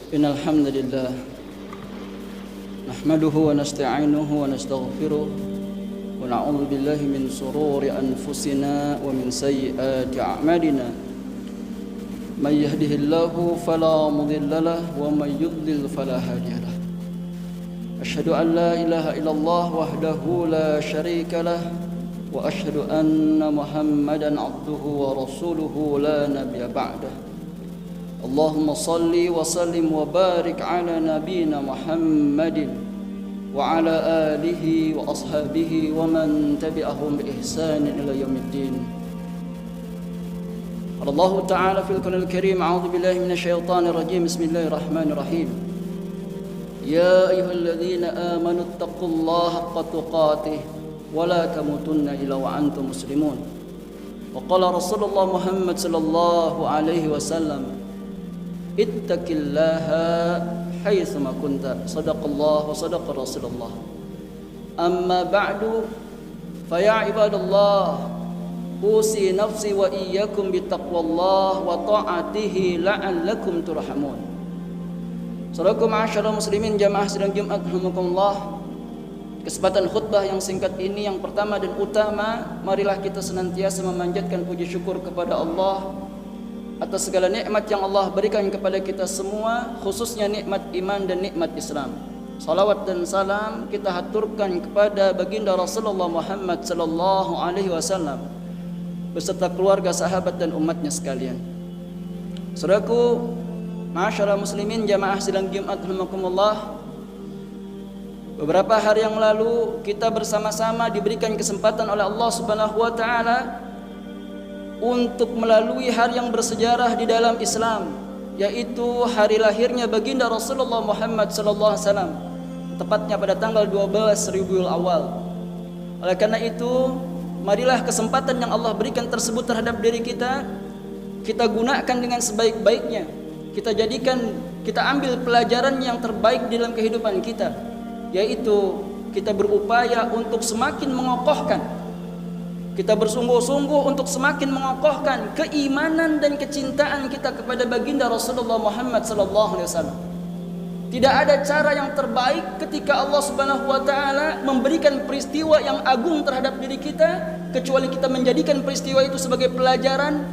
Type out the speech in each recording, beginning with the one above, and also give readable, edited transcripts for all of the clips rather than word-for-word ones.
إن الحمد لله نحمده ونستعينه ونستغفره ونعوذ بالله من شرور أنفسنا ومن سيئات أعمالنا من يهده الله فلا مضل له ومن يضلل فلا هادي له أشهد أن لا إله إلا الله وحده لا شريك له وأشهد أن محمدا عبده ورسوله لا نبي بعده اللهم صل وسلم وبارك على نبينا محمد وعلى آله وأصحابه ومن تبعهم بإحسان إلى يوم الدين. قال الله تعالى في القرآن الكريم أعوذ بالله من الشيطان الرجيم بسم الله الرحمن الرحيم يا أيها الذين آمنوا اتقوا الله حق تقاته ولا تموتن إلا وأنتم مسلمون. وقال رسول الله محمد صلى الله عليه وسلم ittaqillaha haitsuma kunta sadaqallahu wa sadaqa rasulullah amma ba'du faya ibadallah usi nafsi wa iyyakum bittaqwallah wa ta'atihi la'allakum turhamun. Saudaraku ma'asyiral muslimin jamaah sidang Jumat rahimakumullah, kesempatan khutbah yang singkat ini yang pertama dan utama, marilah kita senantiasa memanjatkan puji syukur kepada Allah atas segala nikmat yang Allah berikan kepada kita semua, khususnya nikmat iman dan nikmat Islam. Salawat dan salam kita haturkan kepada baginda Rasulullah Muhammad sallallahu alaihi wasallam beserta keluarga, sahabat dan umatnya sekalian. Saudaraku, ma'asyiral muslimin jamaah sidang Jumat rahimakumullah, beberapa hari yang lalu kita bersama-sama diberikan kesempatan oleh Allah Subhanahu wa taala untuk melalui hari yang bersejarah di dalam Islam, yaitu hari lahirnya baginda Rasulullah Muhammad sallallahu alaihi wasallam, tepatnya pada tanggal 12 Rabiul Awal. Oleh karena itu, marilah kesempatan yang Allah berikan tersebut terhadap diri kita, kita gunakan dengan sebaik-baiknya. Kita ambil pelajaran yang terbaik di dalam kehidupan kita, yaitu kita berupaya untuk semakin mengokohkan, kita bersungguh-sungguh untuk semakin mengokohkan keimanan dan kecintaan kita kepada baginda Rasulullah Muhammad sallallahu alaihi wasallam. Tidak ada cara yang terbaik ketika Allah Subhanahu wa taala memberikan peristiwa yang agung terhadap diri kita kecuali kita menjadikan peristiwa itu sebagai pelajaran,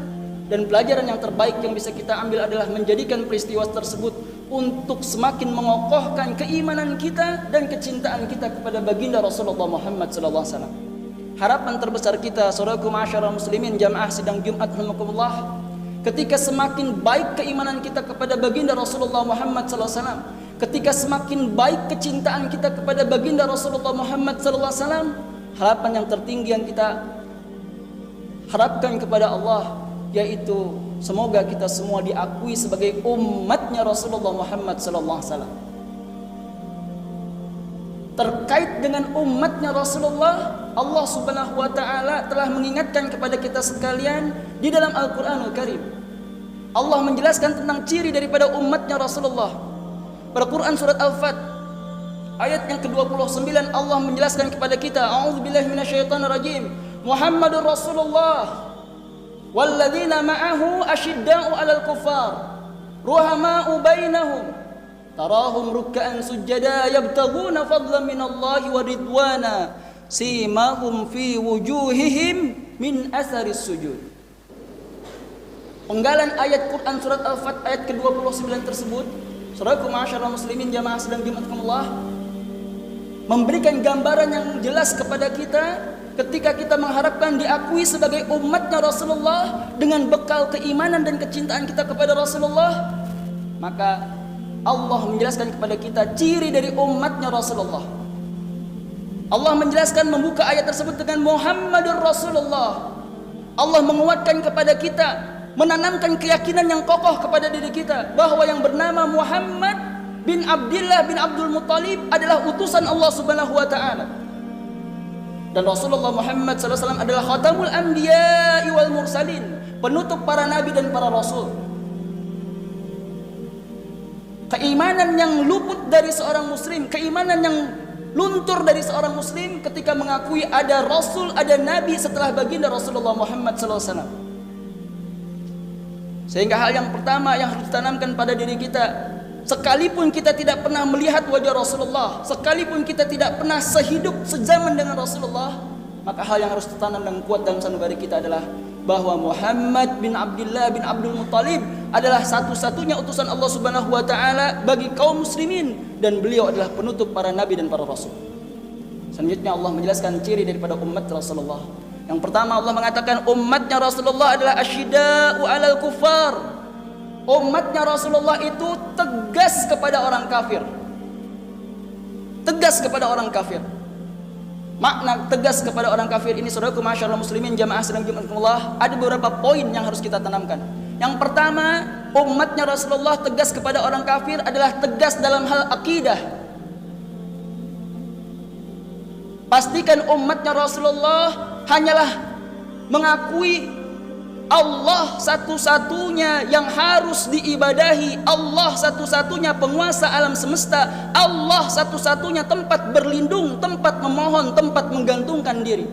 dan pelajaran yang terbaik yang bisa kita ambil adalah menjadikan peristiwa tersebut untuk semakin mengokohkan keimanan kita dan kecintaan kita kepada baginda Rasulullah Muhammad sallallahu alaihi wasallam. Harapan terbesar kita, saudaraku ma'asyiral muslimin jamaah sidang Jumat rahimakumullah, ketika semakin baik keimanan kita kepada baginda Rasulullah Muhammad sallallahu alaihi wasallam, ketika semakin baik kecintaan kita kepada baginda Rasulullah Muhammad sallallahu alaihi wasallam, harapan yang tertinggi yang kita harapkan kepada Allah yaitu semoga kita semua diakui sebagai umatnya Rasulullah Muhammad sallallahu alaihi wasallam. Terkait dengan umatnya Rasulullah, Allah Subhanahu wa taala telah mengingatkan kepada kita sekalian di dalam Al-Qur'anul Karim. Allah menjelaskan tentang ciri daripada umatnya Rasulullah. Pada Quran surat Al-Fat ayat yang ke-29 Allah menjelaskan kepada kita, a'udzubillahi minasyaitonir rajim, Muhammadur Rasulullah walladzina ma'ahu asyidda'u 'alal kuffar ruhama'u bainahum tarahum ruk'an sujada yabtaghuna fadlan minallahi wa ridwana simahum fi wujuhihim min atharis sujud. Penggalan ayat Quran surat Al-Fat ayat ke-29 tersebut, saudaraku ma'asyiral muslimin jamaah sedang dimuliakan, memberikan gambaran yang jelas kepada kita ketika kita mengharapkan diakui sebagai umatnya Rasulullah dengan bekal keimanan dan kecintaan kita kepada Rasulullah, maka Allah menjelaskan kepada kita ciri dari umatnya Rasulullah. Allah menjelaskan, membuka ayat tersebut dengan Muhammadur Rasulullah. Allah menguatkan kepada kita, menanamkan keyakinan yang kokoh kepada diri kita bahwa yang bernama Muhammad bin Abdullah bin Abdul Muttalib adalah utusan Allah Subhanahu wa taala. Dan Rasulullah Muhammad sallallahu alaihi wasallam adalah khatamul anbiya'i wal mursalin, penutup para nabi dan para rasul. Keimanan yang luput dari seorang muslim, keimanan yang luntur dari seorang muslim ketika mengakui ada rasul, ada nabi setelah baginda Rasulullah Muhammad sallallahu alaihi wasallam. Sehingga hal yang pertama yang harus ditanamkan pada diri kita, Sekalipun kita tidak pernah melihat wajah Rasulullah, sekalipun kita tidak pernah sehidup sezaman dengan Rasulullah, maka hal yang harus tertanam dan kuat dalam sanubari kita adalah bahwa Muhammad bin Abdullah bin Abdul Muttalib adalah satu-satunya utusan Allah Subhanahu wa taala bagi kaum muslimin, dan beliau adalah penutup para nabi dan para rasul. Selanjutnya Allah menjelaskan ciri daripada umat Rasulullah. Yang pertama, Allah mengatakan umatnya Rasulullah adalah asyida'u 'alal kuffar. Umatnya Rasulullah itu tegas kepada orang kafir. Tegas kepada orang kafir. Makna tegas kepada orang kafir ini, saudaraku masyaallah muslimin jamaah sedang Jumatullah, ada beberapa poin yang harus kita tanamkan. Yang pertama, umatnya Rasulullah tegas kepada orang kafir adalah tegas dalam hal akidah. Pastikan umatnya Rasulullah hanyalah mengakui Allah satu-satunya yang harus diibadahi, Allah satu-satunya penguasa alam semesta, Allah satu-satunya tempat berlindung, tempat memohon, tempat menggantungkan diri.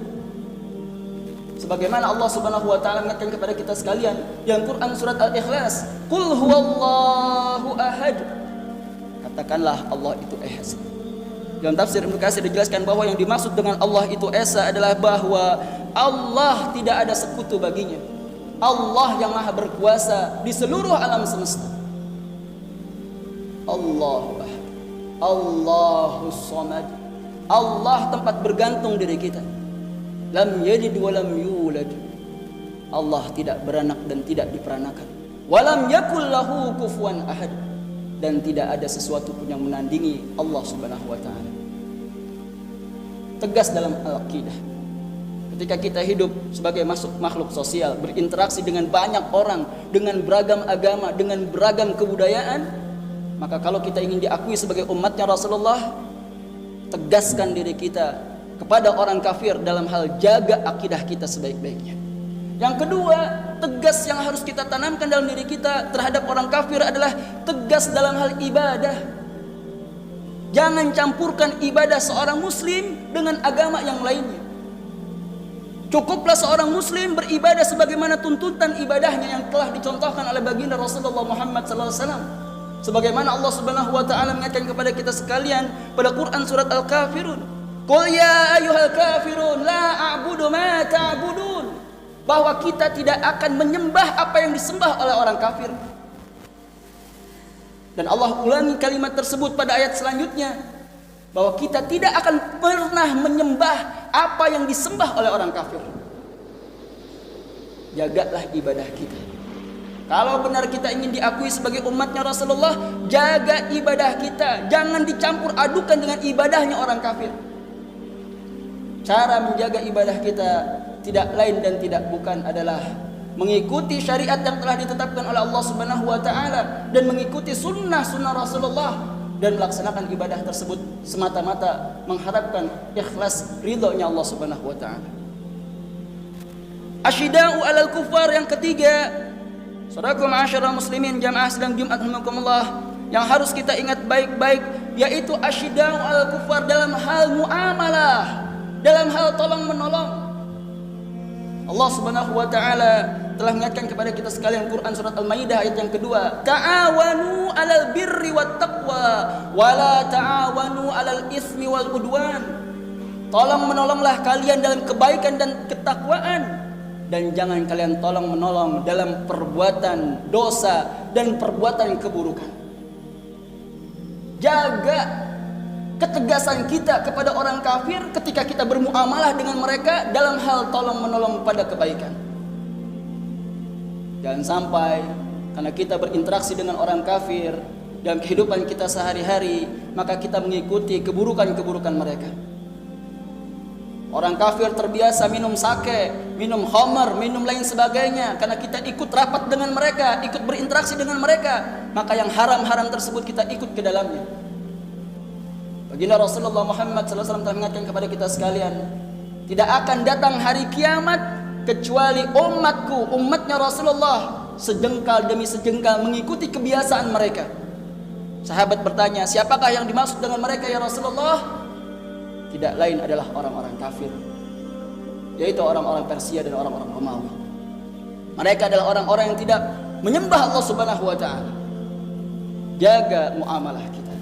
Sebagaimana Allah Subhanahu wa taala mengatakan kepada kita sekalian yang Quran surat Al-Ikhlas, "Qul huwallahu ahad." Katakanlah Allah itu esa. Dalam tafsir Ibnu Katsir dijelaskan bahwa yang dimaksud dengan Allah itu esa adalah bahwa Allah tidak ada sekutu baginya. Allah yang maha berkuasa di seluruh alam semesta. Allahu ahad, Allahus samad. Allah tempat bergantung diri kita. Lam yalid wa lam yulad. Allah tidak beranak dan tidak diperanakan. Walam yakul lahu kufuwan ahad. Dan tidak ada sesuatu pun yang menandingi Allah Subhanahu wa taala. Tegas dalam al-aqidah. Ketika kita hidup sebagai makhluk sosial, berinteraksi dengan banyak orang, dengan beragam agama, dengan beragam kebudayaan, maka kalau kita ingin diakui sebagai umatnya Rasulullah, tegaskan diri kita kepada orang kafir dalam hal jaga akidah kita sebaik-baiknya. Yang kedua, tegas yang harus kita tanamkan dalam diri kita terhadap orang kafir adalah tegas dalam hal ibadah. Jangan campurkan ibadah seorang muslim dengan agama yang lainnya. Cukuplah seorang muslim beribadah sebagaimana tuntutan ibadahnya yang telah dicontohkan oleh baginda Rasulullah Muhammad SAW. Sebagaimana Allah Subhanahu wa taala mengatakan kepada kita sekalian pada Quran surat Al-Kafirun, "Qul ya ayyuhal kafirun la a'budu ma ta'budun." Bahwa kita tidak akan menyembah apa yang disembah oleh orang kafir. Dan Allah ulangi kalimat tersebut pada ayat selanjutnya, bahwa kita tidak akan pernah menyembah apa yang disembah oleh orang kafir. Jagalah ibadah kita. Kalau benar kita ingin diakui sebagai umatnya Rasulullah, jaga ibadah kita. Jangan dicampur adukan dengan ibadahnya orang kafir. Cara menjaga ibadah kita tidak lain dan tidak bukan adalah mengikuti syariat yang telah ditetapkan oleh Allah Subhanahu wa taala dan mengikuti sunnah-sunnah Rasulullah, dan melaksanakan ibadah tersebut semata-mata mengharapkan ikhlas ridhonya Allah Subhanahu wa taala. Asyida'u 'alal kuffar yang ketiga, saudaraku ma'asyiral muslimin jamaah sedang Jumat rahimakumullah, yang harus kita ingat baik-baik yaitu asyida'u 'alal kuffar dalam hal muamalah, dalam hal tolong menolong. Allah Subhanahu wa taala telah mengingatkan kepada kita sekalian Quran surat Al-Maidah ayat yang kedua, ta'awanu 'alal birri wat taqwa wa la ta'awanu 'alal itsmi wal udwan. Tolong menolonglah kalian dalam kebaikan dan ketakwaan, dan jangan kalian tolong menolong dalam perbuatan dosa dan perbuatan keburukan. Jaga ketegasan kita kepada orang kafir ketika kita bermuamalah dengan mereka dalam hal tolong menolong pada kebaikan. Jangan sampai karena kita berinteraksi dengan orang kafir dalam kehidupan kita sehari-hari, maka kita mengikuti keburukan-keburukan mereka. Orang kafir terbiasa minum sake, minum khamar, minum lain sebagainya. Karena kita ikut rapat dengan mereka, ikut berinteraksi dengan mereka, maka yang haram-haram tersebut kita ikut ke dalamnya. Baginda Rasulullah Muhammad SAW telah mengatakan kepada kita sekalian, tidak akan datang hari kiamat kecuali umatku, umatnya Rasulullah, sejengkal demi sejengkal mengikuti kebiasaan mereka. Sahabat bertanya, siapakah yang dimaksud dengan mereka ya Rasulullah? Tidak lain adalah orang-orang kafir, yaitu orang-orang Persia dan orang-orang Romawi. Mereka adalah orang-orang yang tidak menyembah Allah Subhanahu wa taala. jaga muamalah kita,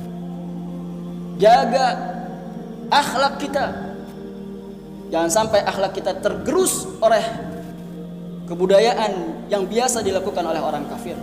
jaga akhlak kita. Jangan sampai akhlak kita tergerus oleh kebudayaan yang biasa dilakukan oleh orang kafir.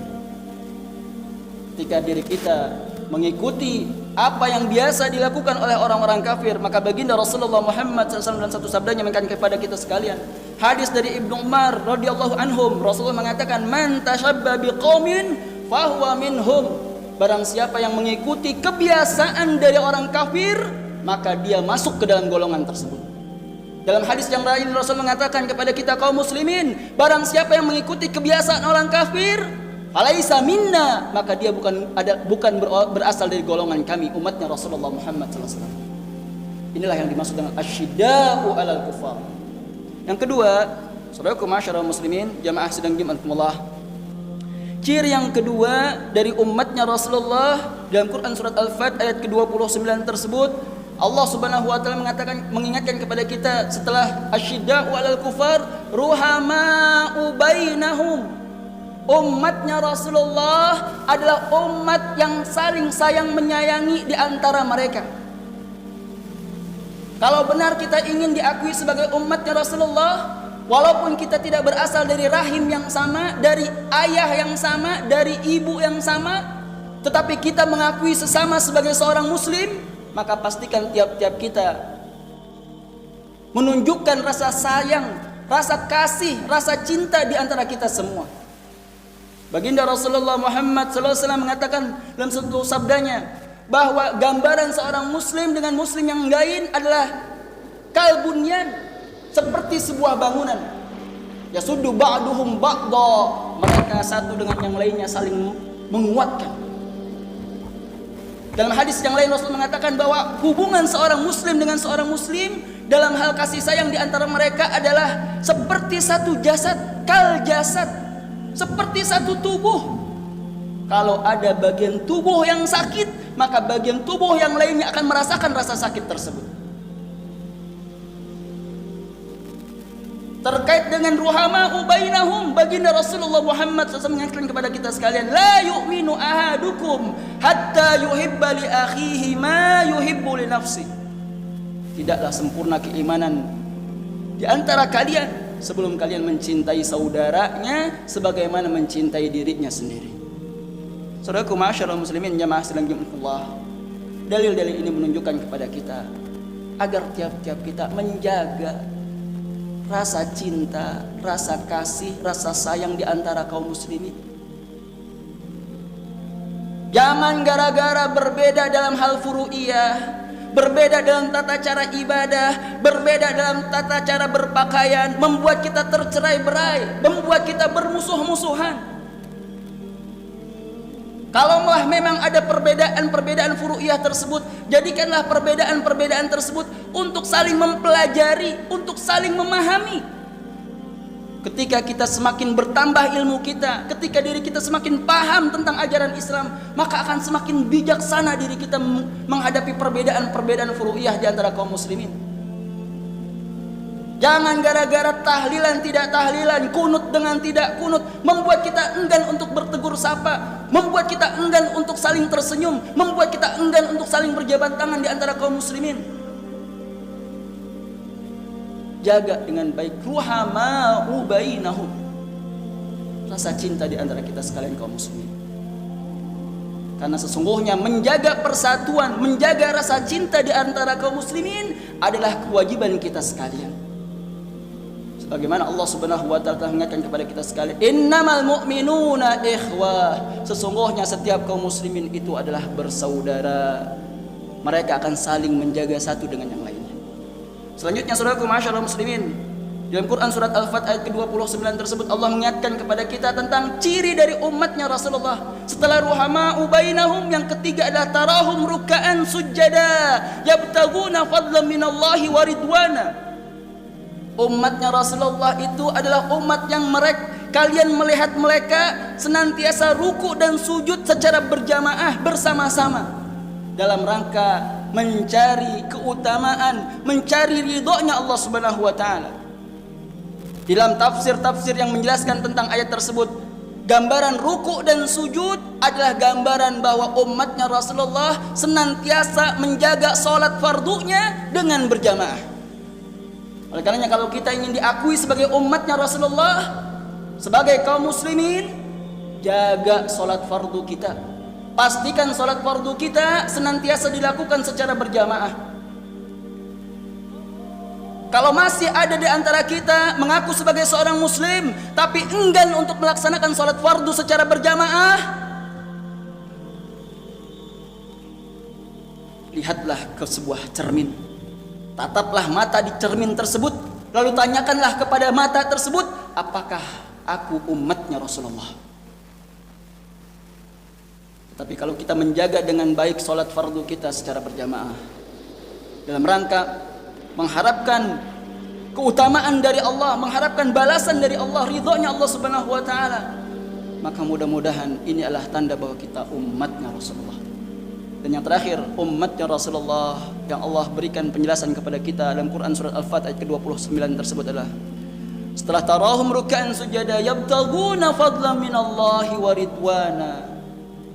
Ketika diri kita mengikuti apa yang biasa dilakukan oleh orang-orang kafir, maka baginda Rasulullah Muhammad SAW dalam satu sabdanya mengatakan kepada kita sekalian, hadis dari Ibnu Umar radhiyallahu anhum, Rasulullah mengatakan, man tashabba biqaumin fahuwa minhum. Barang siapa yang mengikuti kebiasaan dari orang kafir, maka dia masuk ke dalam golongan tersebut. Dalam hadis yang lain Rasul mengatakan kepada kita kaum muslimin, barang siapa yang mengikuti kebiasaan orang kafir, falaisa minna, maka dia bukan berasal dari golongan kami, umatnya Rasulullah Muhammad SAW. Inilah yang dimaksud dengan asyidda'u 'alal kufar. Yang kedua, saudaraku masyarakat muslimin, jamaah sedang dimanfaatkan. Ciri yang kedua dari umatnya Rasulullah dalam Quran surat Al-Fat ayat ke-29 tersebut, Allah Subhanahu wa taala mengingatkan kepada kita setelah asyidda'u 'alal kufar, ruhama'u bainahum. Umatnya Rasulullah adalah umat yang saling sayang menyayangi di antara mereka. Kalau benar kita ingin diakui sebagai umatnya Rasulullah, walaupun kita tidak berasal dari rahim yang sama, dari ayah yang sama, dari ibu yang sama, tetapi kita mengakui sesama sebagai seorang muslim, maka pastikan tiap-tiap kita menunjukkan rasa sayang, rasa kasih, rasa cinta di antara kita semua. Baginda Rasulullah Muhammad SAW mengatakan dalam satu sabdanya bahwa gambaran seorang muslim dengan muslim yang lain adalah kalbunyan, seperti sebuah bangunan. Yasuddu ba'duhum ba'da, mereka satu dengan yang lainnya saling menguatkan. Dalam hadis yang lain Rasul mengatakan bahwa hubungan seorang muslim dengan seorang muslim dalam hal kasih sayang di antara mereka adalah seperti satu jasad, kal jasad, seperti satu tubuh. Kalau ada bagian tubuh yang sakit, maka bagian tubuh yang lainnya akan merasakan rasa sakit tersebut. Terkait dengan ruhama'u bainahum, baginda Rasulullah Muhammad SAW mengingatkan kepada kita sekalian, la yu'minu ahadukum hatta yuhibba li akhihi ma yuhibbu li nafsi. Tidaklah sempurna keimanan di antara kalian sebelum kalian mencintai saudaranya sebagaimana mencintai dirinya sendiri. Saudaraku masyarakat muslimin jamaah sedang dimuliakan, dalil-dalil ini menunjukkan kepada kita agar tiap-tiap kita menjaga rasa cinta, rasa kasih, rasa sayang di antara kaum muslimin. Jangan gara-gara berbeda dalam hal furu'iyah, berbeda dalam tata cara ibadah, berbeda dalam tata cara berpakaian, membuat kita tercerai-berai, membuat kita bermusuh-musuhan. Kalau memang ada perbedaan-perbedaan furu'iyah tersebut, jadikanlah perbedaan-perbedaan tersebut untuk saling mempelajari, untuk saling memahami. Ketika kita semakin bertambah ilmu kita, ketika diri kita semakin paham tentang ajaran Islam, maka akan semakin bijaksana diri kita menghadapi perbedaan-perbedaan furu'iyah di antara kaum muslimin. Jangan gara-gara tahlilan tidak tahlilan, kunut dengan tidak kunut, membuat kita enggan untuk bertegur sapa, membuat kita enggan untuk saling tersenyum, membuat kita enggan untuk saling berjabat tangan di antara kaum muslimin. Jaga dengan baik ruhama'u bainahum, rasa cinta di antara kita sekalian kaum muslimin. Karena sesungguhnya menjaga persatuan, menjaga rasa cinta di antara kaum muslimin adalah kewajiban kita sekalian. Bagaimana Allah Subhanahu wa taala telah mengingatkan kepada kita sekalian, innamal mu'minuna ikhwah, sesungguhnya setiap kaum muslimin itu adalah bersaudara. Mereka akan saling menjaga satu dengan yang lainnya. Selanjutnya saudaraku masyarakat muslimin, dalam Quran surat Al-Fat ayat ke-29 tersebut Allah mengingatkan kepada kita tentang ciri dari umatnya Rasulullah. Setelah ruhama'u bainahum, yang ketiga adalah tarahum ruk'an sujada yabtaguna fadlan minallahi wa ridwana. Umatnya Rasulullah itu adalah umat yang kalian melihat mereka senantiasa ruku dan sujud secara berjamaah bersama-sama dalam rangka mencari keutamaan, mencari ridhonya Allah Subhanahu wa taala. Dalam tafsir-tafsir yang menjelaskan tentang ayat tersebut Gambaran ruku' dan sujud adalah gambaran bahwa umatnya Rasulullah senantiasa menjaga sholat fardunya dengan berjamaah. Oleh karenanya kalau kita ingin diakui sebagai umatnya Rasulullah, sebagai kaum muslimin, jaga sholat fardu kita. Pastikan sholat fardu kita senantiasa dilakukan secara berjamaah. Kalau masih ada di antara kita mengaku sebagai seorang muslim tapi enggan untuk melaksanakan sholat fardu secara berjamaah, lihatlah ke sebuah cermin. Tataplah mata di cermin tersebut, lalu tanyakanlah kepada mata tersebut, apakah aku umatnya Rasulullah? Tapi kalau kita menjaga dengan baik sholat fardu kita secara berjamaah dalam rangka mengharapkan keutamaan dari Allah, mengharapkan balasan dari Allah, ridhonya Allah Subhanahu wa taala, maka mudah-mudahan ini adalah tanda bahwa kita umatnya Rasulullah. Dan yang terakhir, umatnya Rasulullah yang Allah berikan penjelasan kepada kita dalam Quran surat Al-Fat ayat ke-29 tersebut adalah, setelah tarahum ruk'an sujada yabtaguna fadlan minallahi wa ridwana.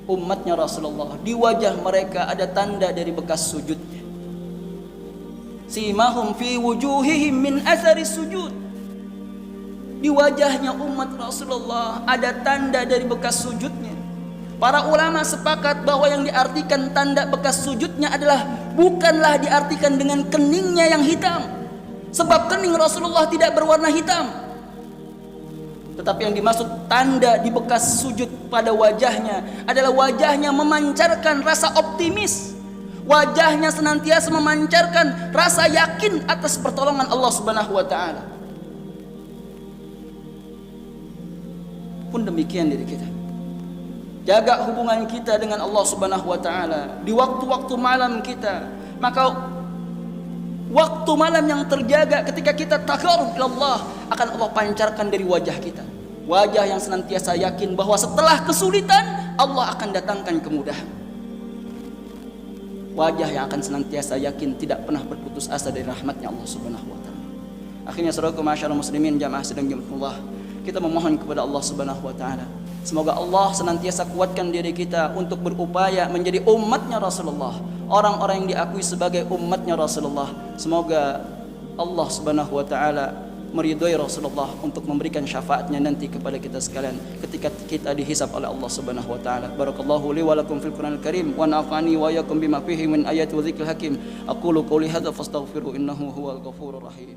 Umatnya Rasulullah, di wajah mereka ada tanda dari bekas sujudnya. Simahum fi wujuhihim min athari sujud. Di wajahnya umat Rasulullah ada tanda dari bekas sujudnya. Para ulama sepakat bahwa yang diartikan tanda bekas sujudnya adalah bukanlah diartikan dengan keningnya yang hitam, sebab kening Rasulullah tidak berwarna hitam. Tetapi yang dimaksud tanda di bekas sujud pada wajahnya adalah wajahnya memancarkan rasa optimis. Wajahnya senantiasa memancarkan rasa yakin atas pertolongan Allah Subhanahu wa taala. Pun demikian diri kita. Jaga hubungan kita dengan Allah Subhanahu wa taala di waktu-waktu malam kita. Maka waktu malam yang terjaga ketika kita taqarrub ila Allah akan Allah pancarkan dari wajah kita. Wajah yang senantiasa yakin bahwa setelah kesulitan Allah akan datangkan kemudahan. Wajah yang akan senantiasa yakin tidak pernah berputus asa dari rahmatnya Allah Subhanahu wa taala. Akhirnya saudaraku masyarakat muslimin jamaah sedang jamaah, kita memohon kepada Allah Subhanahu wa taala, semoga Allah senantiasa kuatkan diri kita untuk berupaya menjadi umatnya Rasulullah, orang-orang yang diakui sebagai umatnya Rasulullah. Semoga Allah Subhanahu wa taala meridhai Rasulullah untuk memberikan syafaatnya nanti kepada kita sekalian ketika kita dihisab oleh Allah Subhanahu wa taala. Barakallahu li wa lakum fil Qur'anil Karim wa nafa'ani wa iyyakum bima fihi min ayati wa dzikril hakim. Aqulu qouli hadza fastaghfiru innahu huwal ghafurur rahim.